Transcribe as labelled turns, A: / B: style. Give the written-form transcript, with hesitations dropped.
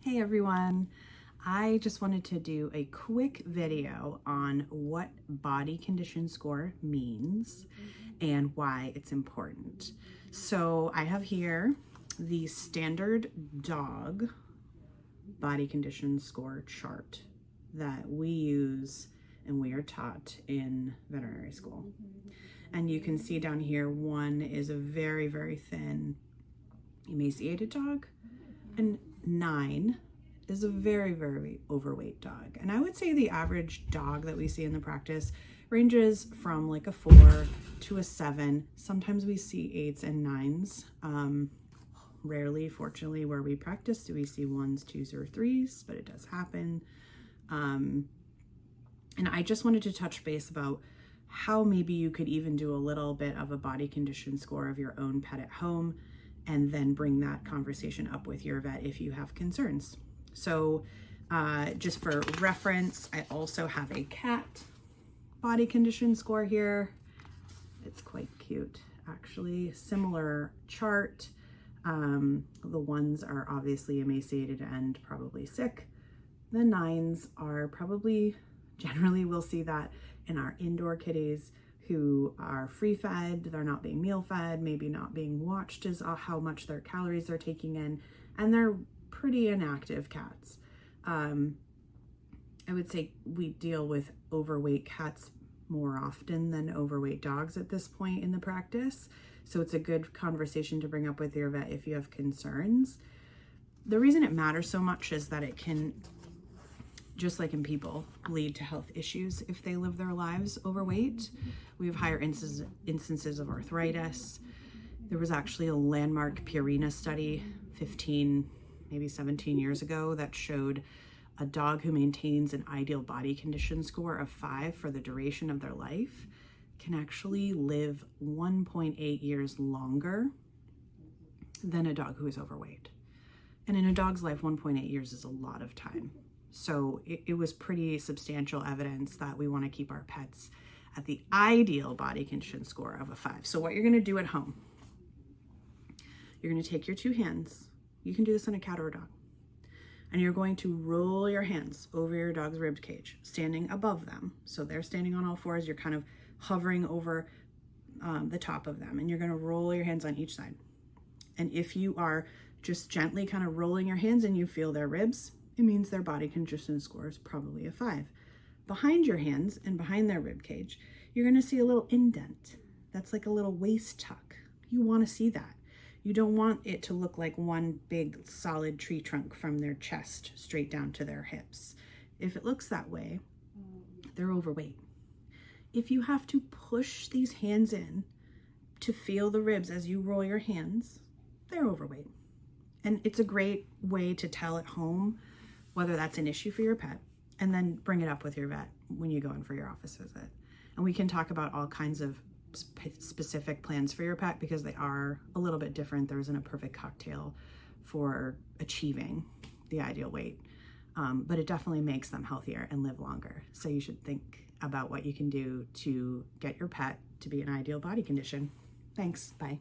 A: Hey everyone, I just wanted to do a quick video on what body condition score means and why it's important. So I have here the standard dog body condition score chart that we use and we are taught in veterinary school. And you can see down here, 1 is a very, very thin emaciated dog, and 9 is a very, very overweight dog. And I would say the average dog that we see in the practice ranges from like a 4 to a 7. Sometimes we see 8s and 9s. Rarely, fortunately, where we practice do we see 1s, 2s, or 3s, but it does happen. And I just wanted to touch base about how maybe you could even do a little bit of a body condition score of your own pet at home, and then bring that conversation up with your vet if you have concerns. So just for reference, I also have a cat body condition score here. It's quite cute, actually. Similar chart. The 1s are obviously emaciated and probably sick. The 9s are probably, generally we'll see that in our indoor kitties who are free fed, they're not being meal fed, maybe not being watched as how much their calories they're taking in, and they're pretty inactive cats. I would say we deal with overweight cats more often than overweight dogs at this point in the practice. So it's a good conversation to bring up with your vet if you have concerns. The reason it matters so much is that it can, just like in people, lead to health issues if they live their lives overweight. We have higher instances of arthritis. There was actually a landmark Purina study 15, maybe 17 years ago that showed a dog who maintains an ideal body condition score of 5 for the duration of their life can actually live 1.8 years longer than a dog who is overweight. And in a dog's life, 1.8 years is a lot of time. So it was pretty substantial evidence that we want to keep our pets at the ideal body condition score of a 5. So what you're going to do at home, you're going to take your 2 hands. You can do this on a cat or a dog. And you're going to roll your hands over your dog's rib cage, standing above them. So they're standing on all 4s. You're kind of hovering over the top of them. And you're going to roll your hands on each side. And if you are just gently kind of rolling your hands and you feel their ribs, it means their body condition score is probably a 5. Behind your hands and behind their rib cage, you're going to see a little indent. That's like a little waist tuck. You want to see that. You don't want it to look like one big solid tree trunk from their chest straight down to their hips. If it looks that way, they're overweight. If you have to push these hands in to feel the ribs as you roll your hands, they're overweight. And it's a great way to tell at home whether that's an issue for your pet, and then bring it up with your vet when you go in for your office visit. And we can talk about all kinds of specific plans for your pet because they are a little bit different. There isn't a perfect cocktail for achieving the ideal weight, but it definitely makes them healthier and live longer. So you should think about what you can do to get your pet to be in ideal body condition. Thanks, bye.